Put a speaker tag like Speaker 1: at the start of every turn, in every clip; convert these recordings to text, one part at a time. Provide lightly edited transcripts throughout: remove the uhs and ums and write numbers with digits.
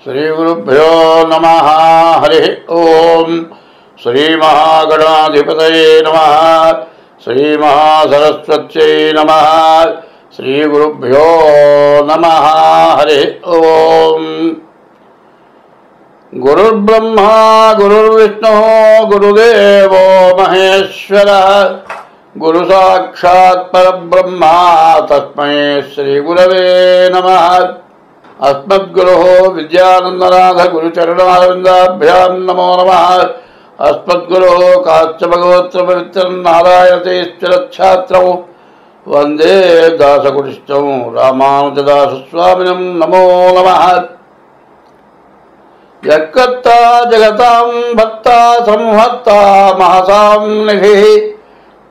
Speaker 1: श्रीगुरुभ्यो नमः। हरि ओम। श्रीमहागणाधिपतये नमः। श्रीमहासरस्वत्यै नमः। श्रीगुरुभ्यो नमः। हरि ओम। गुरुर्ब्रह्मा गुरुर्विष्णु गुरुदेवो महेश्वरः। गुरुसाक्षात् परब्रह्मा तस्मै श्रीगुरवे नमः। अस्मद्गुरोः विद्यानन्दनाथ गुरुचरणारविन्दाभ्यां नमो नमः। अस्मद्गुरोः काश्यपगोत्रपवित्रं नारायणतीश्वरच्छात्रं वन्दे दासकुटिष्ठं रामानुजदासस्वामिनं नमो नमः। यत्कर्ता जगतां भक्ता संहर्ता महसां निधिः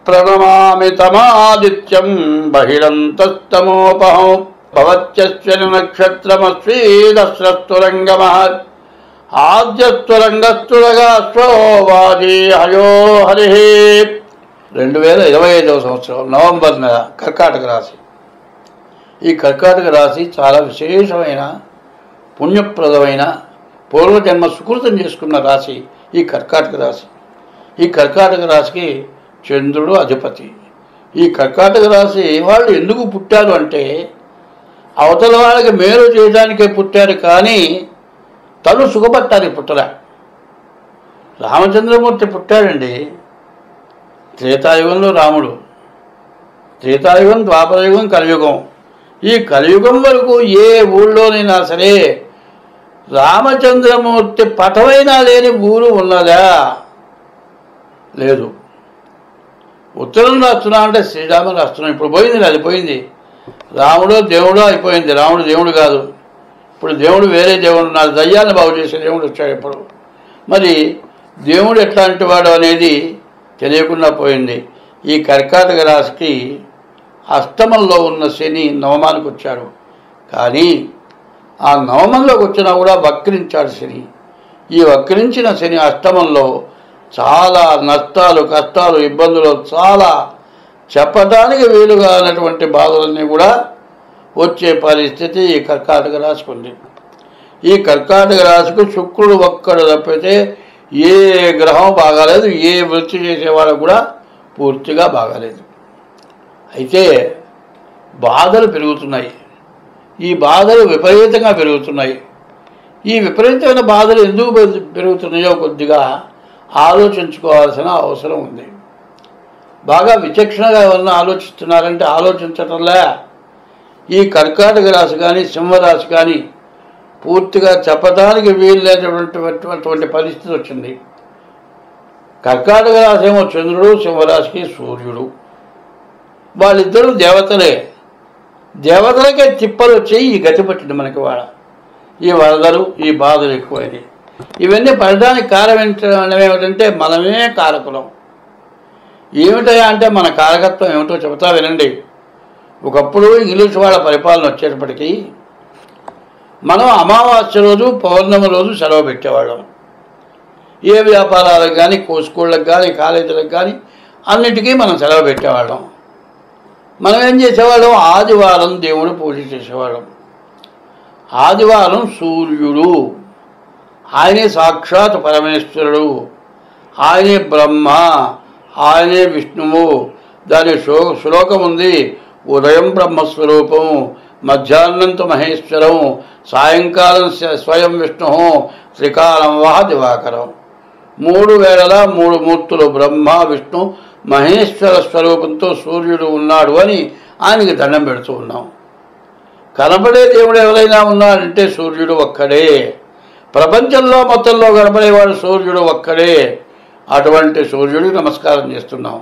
Speaker 1: प्रणमामि तमादित्यं बहिरन्तस्तमोपहं भवत्यश्विनि नक्षत्रमस्वीदस्रस्तुरङ्गमः आद्यस्तुरङ्गस्तुरगाश्वो वाजी हयो हरिः। 2025వ సంవత్సరం నవంబర్ నెల కర్కాటక రాశి. ఈ కర్కాటక రాశి చాలా విశేషమైన పుణ్యప్రదమైన పూర్వజన్మ సుకృతం చేసుకున్న రాశి ఈ కర్కాటక రాశి. ఈ కర్కాటక రాశికి చంద్రుడు అధిపతి. ఈ కర్కాటక రాశి వాళ్ళు ఎందుకు పుట్టారు అంటే అవతల వాళ్ళకి మేలు చేయడానికే పుట్టారు, కానీ తను సుఖపట్టాలి పుట్టలే. రామచంద్రమూర్తి పుట్టాడండి. త్రేతాయుగంలో రాముడు, త్రేతాయుగం, ద్వాపరయుగం, కలియుగం. ఈ కలియుగం వరకు ఏ ఊళ్ళోనైనా సరే రామచంద్రమూర్తి పటమైనా లేని ఊరు ఉన్నదా? లేదు. ఉత్తరం రాస్తున్నా అంటే శ్రీరామ రాస్తున్నాం. ఇప్పుడు పోయింది, అది పోయింది. రాముడు దేవుడు అయిపోయింది. రాముడు దేవుడు కాదు. ఇప్పుడు దేవుడు వేరే దేవుడు ఉన్నారు. దయ్యాన్ని బాగు చేసే దేవుడు వచ్చాడు ఇప్పుడు. మరి దేవుడు ఎట్లాంటి వాడు అనేది తెలియకుండా పోయింది. ఈ కర్కాటక రాశికి అష్టమంలో ఉన్న శని నవమానికి వచ్చాడు, కానీ ఆ నవమంలోకి వచ్చినా కూడా వక్రించాడు శని. ఈ వక్రించిన శని అష్టమంలో చాలా నష్టాలు, కష్టాలు, ఇబ్బందులు, చాలా చెప్పడానికి వీలుగా ఉన్నటువంటి బాధలన్నీ కూడా వచ్చే పరిస్థితి ఈ కర్కాటక రాశికి ఉంది. ఈ కర్కాటక రాశికి శుక్రుడు ఒక్కడు తప్పితే ఏ గ్రహం బాగాలేదు, ఏ వృత్తి చేసేవాళ్ళకు కూడా పూర్తిగా బాగాలేదు. అయితే బాధలు పెరుగుతున్నాయి. ఈ బాధలు విపరీతంగా పెరుగుతున్నాయి. ఈ విపరీతమైన బాధలు ఎందుకు పెరుగుతున్నాయో కొద్దిగా ఆలోచించుకోవాల్సిన అవసరం ఉంది. బాగా విచక్షణగా ఏమన్నా ఆలోచిస్తున్నారంటే ఆలోచించటంలే. ఈ కర్కాటక రాశి కానీ సింహరాశి కానీ పూర్తిగా చెప్పడానికి వీల్లేనటువంటి పరిస్థితి వచ్చింది. కర్కాటక రాశి ఏమో చంద్రుడు, సింహరాశికి సూర్యుడు. వాళ్ళిద్దరూ దేవతలే. దేవతలకే తిప్పలు వచ్చి ఈ గతి పట్టింది మనకి. ఈ వరదలు, ఈ బాధలు ఎక్కువైనవి. ఇవన్నీ పడడానికి కారణం ఏమిటంటే మనమే కారకులం. ఏమిటయా అంటే మన కారకత్వం ఏమిటో చెబుతా వినండి. ఒకప్పుడు ఇంగ్లీష్ వాళ్ళ పరిపాలన వచ్చేటప్పటికీ మనం అమావాస్య రోజు, పౌర్ణమి రోజు సెలవు పెట్టేవాళ్ళం. ఏ వ్యాపారాలకు కానీ, స్కూళ్ళకు కానీ, కాలేజీలకు కానీ అన్నిటికీ మనం సెలవు పెట్టేవాళ్ళం. మనం ఏం చేసేవాళ్ళం? ఆదివారం దేవుడు పూజ చేసేవాళ్ళం. ఆదివారం సూర్యుడు, ఆయనే సాక్షాత్ పరమేశ్వరుడు, ఆయనే బ్రహ్మ, ఆయనే విష్ణువు. దాని శ్లోకం ఉంది. ఉదయం బ్రహ్మస్వరూపం, మధ్యాహ్నంతో మహేశ్వరం, సాయంకాలం స్వయం విష్ణు, త్రికాలం వహ దివాకరం. 3 వేళలా 3 మూర్తులు బ్రహ్మ, విష్ణు, మహేశ్వర స్వరూపంతో సూర్యుడు ఉన్నాడు అని ఆయనకి దండం పెడుతూ ఉన్నాం. కనపడే దేవుడు ఎవరైనా ఉన్నాడంటే సూర్యుడు ఒక్కడే. ప్రపంచంలో మొత్తంలో కనపడేవాడు సూర్యుడు ఒక్కడే. అటువంటి సూర్యుడికి నమస్కారం చేస్తున్నాం.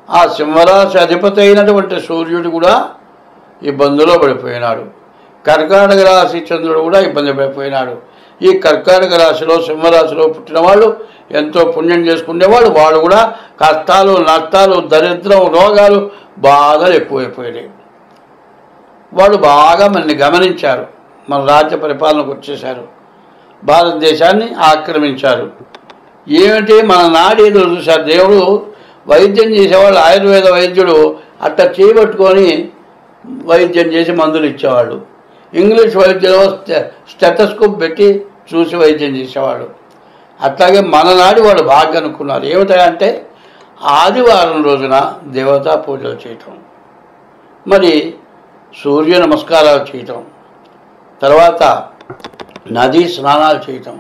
Speaker 1: ఆ సింహరాశి అధిపతి అయినటువంటి సూర్యుడు కూడా ఇబ్బందులో పడిపోయినాడు. కర్కాటక రాశి చంద్రుడు కూడా ఇబ్బంది పడిపోయినాడు. ఈ కర్కాటక రాశిలో, సింహరాశిలో పుట్టిన వాళ్ళు ఎంతో పుణ్యం చేసుకునేవాళ్ళు. వాళ్ళు కూడా కష్టాలు, నష్టాలు, దరిద్రం, రోగాలు, బాధలు ఎక్కువైపోయినాయి. వాళ్ళు బాగా మనల్ని గమనించారు. మన రాజ్య పరిపాలనకు వచ్చేశారు. భారతదేశాన్ని ఆక్రమించారు. ఏమిటి మన నాడు ఏదో చూశారు. దేవుడు వైద్యం చేసేవాళ్ళు, ఆయుర్వేద వైద్యుడు అట్ట చేయబట్టుకొని వైద్యం చేసి మందులు ఇచ్చేవాళ్ళు. ఇంగ్లీష్ వైద్యంలో స్టెథోస్కోప్ పెట్టి చూసి వైద్యం చేసేవాడు. అట్లాగే మననాడు వాళ్ళు బాగా అనుకున్నారు. ఏమిటంటే ఆదివారం రోజున దేవతా పూజలు చేయటం, మరి సూర్య నమస్కారాలు చేయటం, తర్వాత నదీ స్నానాలు చేయటం,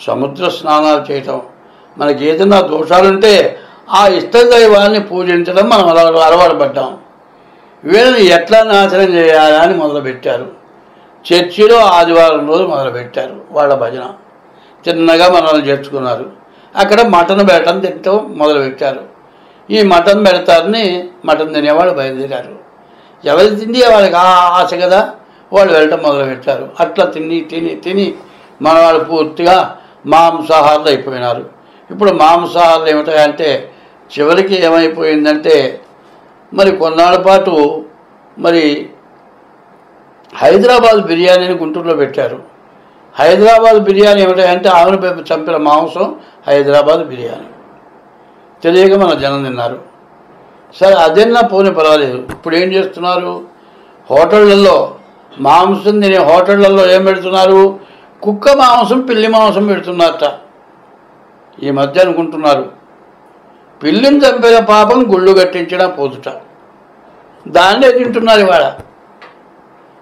Speaker 1: సముద్ర స్నానాలు చేయటం, మనకి ఏదైనా దోషాలుంటే ఆ ఇష్టదైవాన్ని పూజించడం మనం అలవాటు పడ్డాం. వీళ్ళని ఎట్లా నాశనం చేయాలని మొదలుపెట్టారు. చర్చిలో ఆదివారం రోజు మొదలుపెట్టారు వాళ్ళ భజన. చిన్నగా మనల్ని చేర్చుకున్నారు. అక్కడ మటన్ పెట్టడం తింటాం మొదలుపెట్టారు. ఈ మటన్ పెడతారని మటన్ తినేవాళ్ళు బయలుదేరారు. ఎవరు తిండి వాళ్ళకి ఆశ కదా, వాళ్ళు వెళ్ళటం మొదలుపెట్టారు. అట్లా తిని తిని తిని మన వాళ్ళు పూర్తిగా మాంసాహారులు అయిపోయినారు. ఇప్పుడు మాంసాహారులు ఏమిటంటే చివరికి ఏమైపోయిందంటే మరి కొన్నాళ్ళ పాటు మరి హైదరాబాద్ బిర్యానీని గుంటూరులో పెట్టారు. హైదరాబాద్ బిర్యానీ ఏమిటంటే ఆవును చంపిన మాంసం హైదరాబాద్ బిర్యానీ తెలియక మన జనం తిన్నారు. సరే అదేనా పోనీ పర్వాలేదు. ఇప్పుడు ఏం చేస్తున్నారు, హోటళ్లలో మాంసం తినే హోటళ్లలో ఏం పెడుతున్నారు, కుక్క మాంసం పిల్లి మాంసం పెడుతున్నారట. ఈ మధ్య అనుకుంటున్నారు పిల్లిని చంపిన పాపం గుళ్ళు కట్టించిన పోతుట, దాన్నే తింటున్నారు ఇవాళ.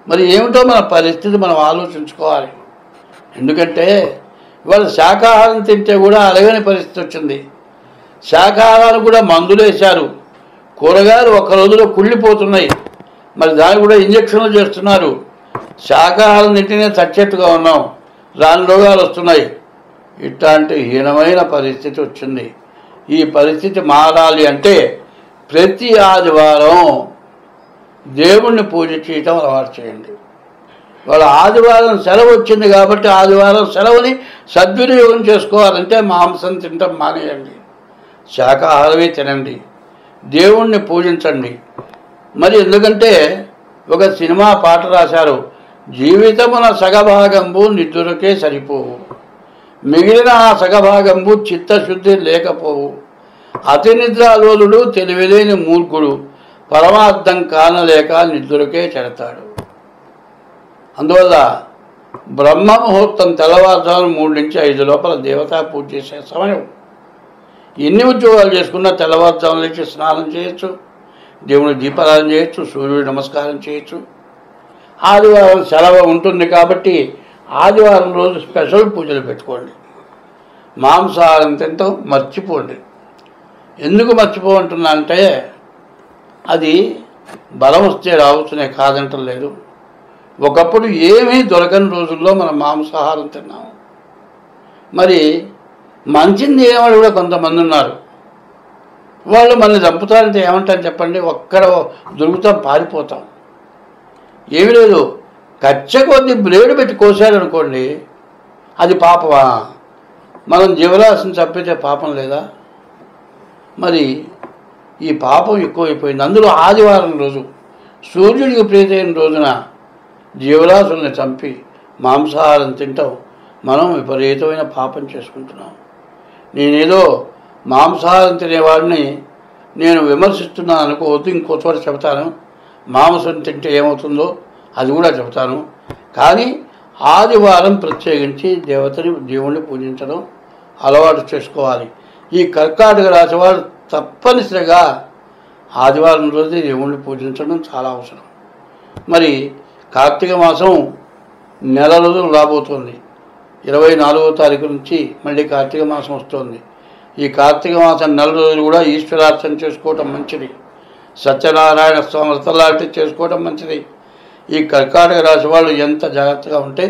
Speaker 1: మరి ఏమిటో మన పరిస్థితి మనం ఆలోచించుకోవాలి. ఎందుకంటే ఇవాళ శాకాహారం తింటే కూడా అలగని పరిస్థితి వచ్చింది. శాకాహారాలు కూడా మందులు వేశారు. కూరగాయలు ఒక్క రోజులో కుళ్ళిపోతున్నాయి. మరి దానికి కూడా ఇంజక్షన్లు చేస్తున్నారు. శాకాహారం తింటేనే చచ్చేట్టుగా ఉన్నాం, రాని రోగాలు వస్తున్నాయి. ఇట్లాంటి హీనమైన పరిస్థితి వచ్చింది. ఈ పరిస్థితి మారాలి అంటే ప్రతి ఆదివారం దేవుణ్ణి పూజ చేయటం అలవాటు చేయండి. వాళ్ళ ఆదివారం సెలవు వచ్చింది కాబట్టి ఆదివారం సెలవుని సద్వినియోగం చేసుకోవాలంటే మాంసం తినటం మానేయండి, శాకాహారమే తినండి, దేవుణ్ణి పూజించండి. మరి ఎందుకంటే ఒక సినిమా పాట రాశారు, జీవితమున సగభాగంబు నిద్దురకే సరిపోవు, మిగిలిన ఆ సగభాగంబు చిత్తశుద్ధి లేకపోవు, అతి నిద్రాలోలుడు తెలివిలేని మూర్ఖుడు పరమార్థం కానలేక నిద్దురకే చెడతాడు. అందువల్ల బ్రహ్మ ముహూర్తం తెల్లవారుజాము 3 నుంచి 5 లోపల దేవతా పూజ చేసే సమయం. ఎన్ని ఉద్యోగాలు చేసుకున్నా తెల్లవారుజాము నుంచి స్నానం చేయొచ్చు, దేవుని దీపారాధన చేయొచ్చు, సూర్యుడు నమస్కారం చేయొచ్చు. ఆదివారం సెలవు ఉంటుంది కాబట్టి ఆదివారం రోజు స్పెషల్ పూజలు పెట్టుకోండి. మాంసాహారం తింటాం మర్చిపోండి. ఎందుకు మర్చిపోంటున్నా అంటే అది బలం వస్తే రావచ్చునే, కాదంటం లేదు. ఒకప్పుడు ఏమీ దొరకని రోజుల్లో మనం మాంసాహారం తిన్నాము. మరి మంచిని ఏమని కూడా కొంతమంది ఉన్నారు. వాళ్ళు మనల్ని చంపుతారంటే ఏమంటారు చెప్పండి, ఒక్కడ దొరుకుతాం పారిపోతాం. ఏమీ లేదు, కచ్చ కొద్ది బ్లేడు పెట్టి కోసారనుకోండి అది పాపమా? మనం జీవరాశిని చంపితే పాపం లేదా? మరి ఈ పాపం ఎక్కువైపోయింది. అందులో ఆదివారం రోజు సూర్యుడికి ప్రీతైన రోజున జీవరాశుల్ని చంపి మాంసాహారం తింటాం మనం విపరీతమైన పాపం చేసుకుంటున్నాం. నేనేదో మాంసాహారం తినేవాడిని నేను విమర్శిస్తున్నాను అనుకోవద్దు. ఇంకో చోట చెబుతాను, మాంసం తింటే ఏమవుతుందో అది కూడా చెబుతాను. కానీ ఆదివారం ప్రత్యేకించి దేవుణ్ణి పూజించడం అలవాటు చేసుకోవాలి. ఈ కర్కాటక రాశి వారు తప్పనిసరిగా ఆదివారం రోజు దేవుణ్ణి పూజించడం చాలా అవసరం. మరి కార్తీక మాసం నెల రోజులు రాబోతోంది. 24వ తారీఖు నుంచి మళ్ళీ కార్తీక మాసం వస్తుంది. ఈ కార్తీక మాసం నెల రోజులు కూడా ఈశ్వరార్చన చేసుకోవటం మంచిది. సత్యనారాయణ స్వామి వ్రతాలు చేసుకోవటం మంచిది. ఈ కర్కాటక రాశి వాళ్ళు ఎంత జాగ్రత్తగా ఉంటే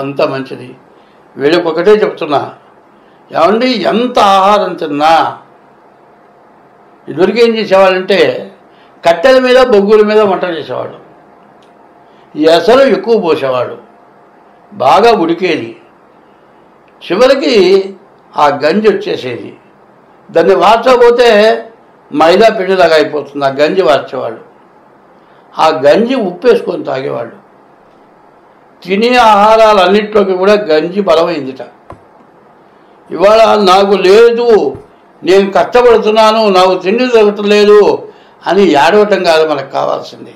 Speaker 1: అంత మంచిది. వీళ్ళకి ఒకటే చెప్తున్నా, ఏమండి ఎంత ఆహారం తిన్నా ఇదివరకు ఏం చేసేవాళ్ళంటే కట్టెల మీద బొగ్గుల మీద వంట చేసేవాడు. ఎసరు ఎక్కువ పోసేవాడు, బాగా ఉడికేది. చివరికి ఆ గంజి వచ్చేసేది. దాన్ని వార్చకపోతే మైదా పిండిలాగా అయిపోతుంది. ఆ గంజి వార్చేవాళ్ళు. ఆ గంజి ఉప్పేసుకొని తాగేవాళ్ళు. తినే ఆహారాలన్నింటిలోకి కూడా గంజి బలమైందిట. ఇవాళ నాకు లేదు, నేను కష్టపడుతున్నాను, నాకు తిండి దొరకట్లేదు అని ఏడవటం కాదు మనకు కావాల్సింది.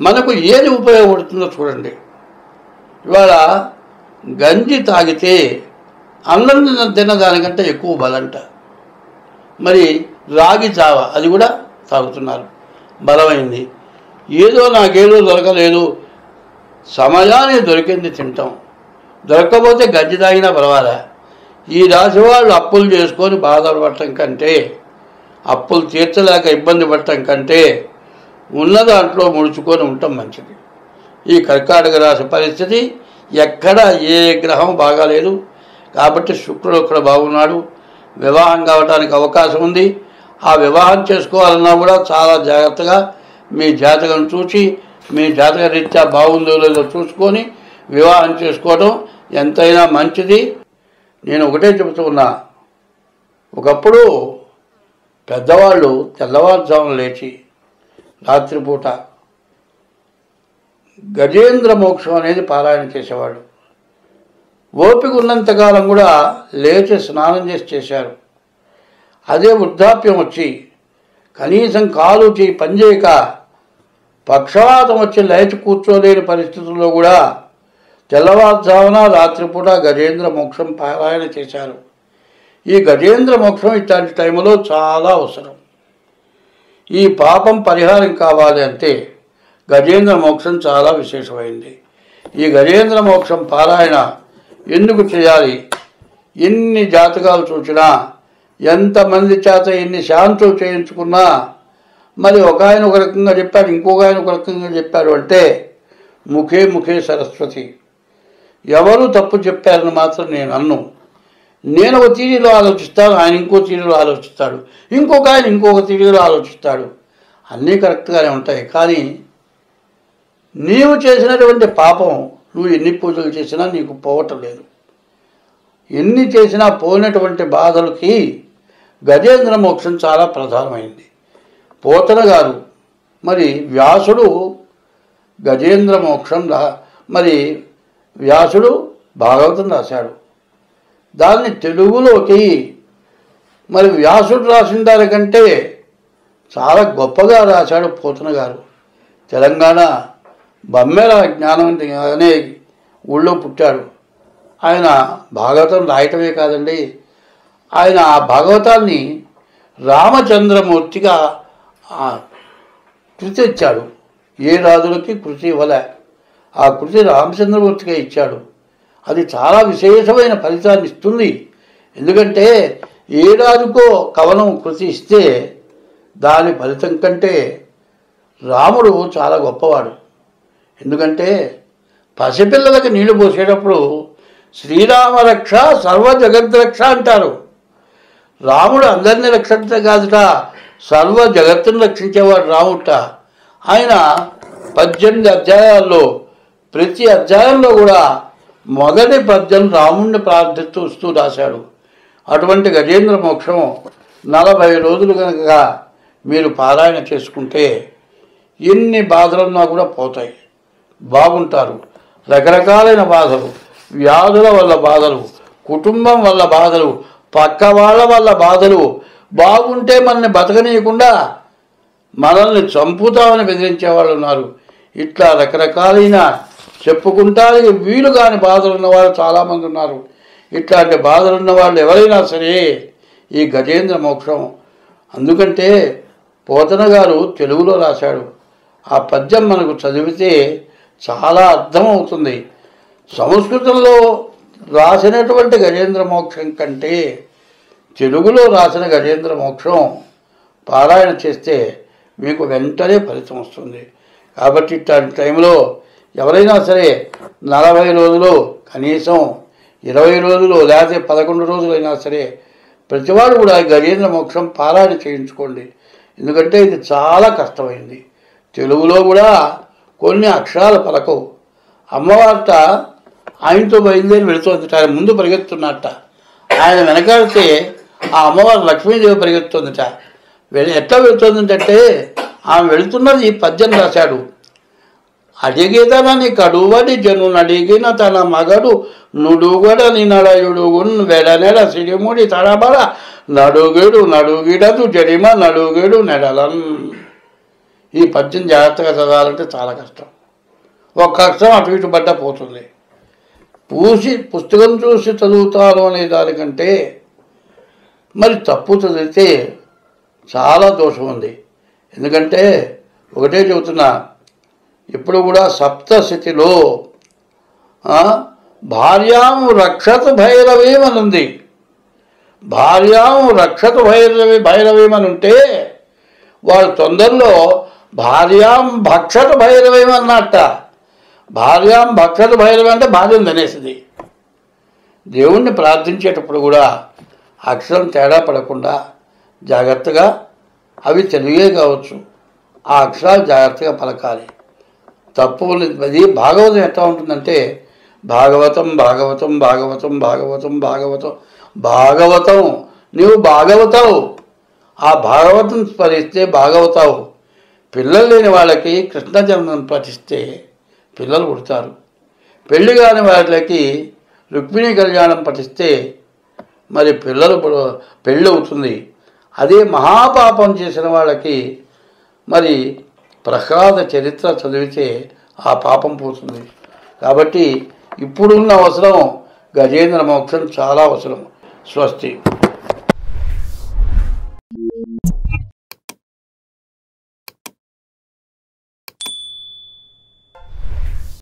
Speaker 1: మనకు ఏది ఉపయోగపడుతుందో చూడండి. ఇవాళ గంజి తాగితే అన్నం తినదానికంటే ఎక్కువ బలంట. మరి రాగి జావ అది కూడా తాగుతున్నారు, బలమైంది. ఏదో నాకేదో దొరకలేదు, సమయానికి దొరికింది తింటాం, దొరకకపోతే గంజి తాగినా పర్వాలే. ఈ రాశి వాళ్ళు అప్పులు చేసుకొని బాధపడటం కంటే, అప్పులు తీర్చలేక ఇబ్బంది పడటం కంటే ఉన్న దాంట్లో ముడుచుకొని ఉండటం మంచిది. ఈ కర్కాటక రాశి పరిస్థితి ఎక్కడ ఏ గ్రహం బాగాలేదు కాబట్టి శుక్రుడు ఒక్కడ బాగున్నాడు, వివాహం కావడానికి అవకాశం ఉంది. ఆ వివాహం చేసుకోవాలన్నా కూడా చాలా జాగ్రత్తగా మీ జాతకం చూసి, మీ జాతక రీత్యా బాగుందో లేదో చూసుకొని వివాహం చేసుకోవడం ఎంతైనా మంచిది. నేను ఒకటే చెబుతూ ఉన్నా, ఒకప్పుడు పెద్దవాళ్ళు తెల్లవారుజామున లేచి రాత్రిపూట గజేంద్ర మోక్షం అనేది పారాయణ చేసేవాళ్ళు. ఓపిక ఉన్నంతకాలం కూడా లేచి స్నానం చేశారు. అదే వృద్ధాప్యం వచ్చి కనీసం కాలు చేయి పనిచేయక పక్షవాతం వచ్చి లేచి కూర్చోలేని పరిస్థితుల్లో కూడా తెల్లవారుజామున రాత్రిపూట గజేంద్ర మోక్షం పారాయణ చేశారు. ఈ గజేంద్ర మోక్షం ఇట్లాంటి టైంలో చాలా అవసరం. ఈ పాపం పరిహారం కావాలి అంటే గజేంద్ర మోక్షం చాలా విశేషమైంది. ఈ గజేంద్ర మోక్షం పారాయణ ఎందుకు చేయాలి? ఎన్ని జాతకాలు చూసినా, ఎంతమంది చేత ఎన్ని శాంతులు చేయించుకున్నా, మరి ఒక ఆయన ఒక రకంగా చెప్పాడు, ఇంకొక ఆయన ఒక రకంగా చెప్పాడు అంటే ముఖే ముఖే సరస్వతి. ఎవరు తప్పు చెప్పారని మాత్రం నేను అన్ను. నేను ఒక తీరులో ఆలోచిస్తాను, ఆయన ఇంకో తీరులో ఆలోచిస్తాడు, ఇంకొక ఆయన ఇంకొక తీరులో ఆలోచిస్తాడు. అన్నీ కరెక్ట్గానే ఉంటాయి. కానీ నీవు చేసినటువంటి పాపం నువ్వు ఎన్ని పూజలు చేసినా నీకు పోవటం లేదు. ఎన్ని చేసినా పోయినటువంటి బాధలకి గజేంద్ర మోక్షం చాలా ప్రధానమైంది. పోతన గారు మరి వ్యాసుడు గజేంద్ర మోక్షం మరి వ్యాసుడు భాగవతం రాశాడు. దాన్ని తెలుగులోకి మరి వ్యాసుడు రాసిన దానికంటే చాలా గొప్పగా రాశాడు పోతన గారు. తెలంగాణ బమ్మెర జ్ఞానం అనే ఊళ్ళో పుట్టాడు. ఆయన భాగవతం రాయటమే కాదండి, ఆయన ఆ భాగవతాన్ని రామచంద్రమూర్తిగా కృతి ఇచ్చాడు. ఏ రాజులకి కృతి ఇవ్వలే, ఆ కృతి రామచంద్రమూర్తిగా ఇచ్చాడు. అది చాలా విశేషమైన ఫలితాన్ని ఇస్తుంది. ఎందుకంటే ఏ రాజుకో కవనం కృతి ఇస్తే దాని ఫలితం కంటే రాముడు చాలా గొప్పవాడు. ఎందుకంటే పసిపిల్లలకి నీళ్లు పోసేటప్పుడు శ్రీరామ రక్ష సర్వ జగద్రక్ష అంటారు. రాముడు అందరినీ రక్షించే కాదుట, సర్వ జగత్తును రక్షించేవాడు రాముట. ఆయన 18 అధ్యాయాల్లో ప్రతి అధ్యాయంలో కూడా మొదటి పద్యం రాముడిని ప్రార్థిస్తూ రాశాడు. అటువంటి గజేంద్ర మోక్షం 40 రోజులు కనుక మీరు పారాయణ చేసుకుంటే ఎన్ని బాధలున్నా కూడా పోతాయి, బాగుంటారు. రకరకాలైన బాధలు, వ్యాధుల వల్ల బాధలు, కుటుంబం వల్ల బాధలు, పక్క వాళ్ళ వల్ల బాధలు, బాగుంటే మనల్ని బతకనీయకుండా మనల్ని చంపుతామని బెదిరించే వాళ్ళు ఉన్నారు. ఇట్లా రకరకాలైన చెప్పుకుంటానికి వీలు కాని బాధలు ఉన్నవాళ్ళు చాలామంది ఉన్నారు. ఇట్లాంటి బాధలు ఉన్న వాళ్ళు ఎవరైనా సరే ఈ గజేంద్ర మోక్షం, అందుకంటే పోతన గారు తెలుగులో రాశాడు. ఆ పద్యం మనకు చదివితే చాలా అర్థమవుతుంది. సంస్కృతంలో రాసినటువంటి గజేంద్ర మోక్షం కంటే తెలుగులో రాసిన గజేంద్ర మోక్షం పారాయణ చేస్తే మీకు వెంటనే ఫలితం వస్తుంది. కాబట్టి ఇట్లాంటి టైంలో ఎవరైనా సరే 40 రోజులు, కనీసం 20 రోజులు, లేకపోతే 11 రోజులైనా సరే ప్రతివాడు కూడా గజేంద్ర మోక్షం పారాయణ చేయించుకోండి. ఎందుకంటే ఇది చాలా కష్టమైంది. తెలుగులో కూడా కొన్ని అక్షరాలు పలకవు. అమ్మవార్త ఆయనతో బయలుదేరి వెళుతోందిట, ఆయన ముందు పరిగెత్తున్నట్ట. ఆయన వెనకాడితే ఆ అమ్మవారు లక్ష్మీదేవి పరిగెత్తుందిట. ఎట్లా వెళుతుందంటే ఆమె వెళుతున్నది ఈ పద్యం రాశాడు. అడిగేదనని కడువడి జనునడిగిన తన మగడు నుడుగడని నడయుడుగున్ వెడనెడ సిరిముడి తడబడ నడుగిడు నడుగిడదు జడిమ నడుగిడు నెడలన్. ఈ పద్యం జాగ్రత్తగా చదవాలంటే చాలా కష్టం. ఒక్క అక్షరం అటు ఇటు పడ్డా పోతుంది. పుస్తకం చూసి చదువుతాను అనే దానికంటే మరి తప్పు చదివితే చాలా దోషం ఉంది. ఎందుకంటే ఒకటే చెబుతున్నా, ఇప్పుడు కూడా సప్తశతిలో భార్యాము రక్షతు భైరవేమనుంది. భార్యాము రక్షతు భైరవేమని ఉంటే వాళ్ళు తొందరలో భార్యాం భక్షతు భైరవేమన్నట్ట. భార్యాం భక్షతు భైరవి అంటే భార్యను తినేసింది. దేవుణ్ణి ప్రార్థించేటప్పుడు కూడా అక్షరం తేడా పడకుండా జాగ్రత్తగా, అవి తెలుగే కావచ్చు, ఆ అక్షరాలు జాగ్రత్తగా పలకాలి. తప్పు అది భాగవతం ఎట్లా ఉంటుందంటే భాగవతం భాగవతం భాగవతం భాగవతం భాగవతం భాగవతం నీవు భాగవతావు. ఆ భాగవతం పఠిస్తే భాగవతావు. పిల్లలు లేని వాళ్ళకి కృష్ణ జన్మం పఠిస్తే పిల్లలు పుడతారు. పెళ్లి కాని వాళ్ళకి రుక్మిణీ కళ్యాణం పఠిస్తే మరి పెళ్ళి అవుతుంది. అదే మహాపాపం చేసిన వాళ్ళకి మరి ప్రహ్లాద చరిత్ర చదివితే ఆ పాపం పోతుంది. కాబట్టి ఇప్పుడున్న అవసరం గజేంద్ర మోక్షం చాలా అవసరం. స్వస్తి.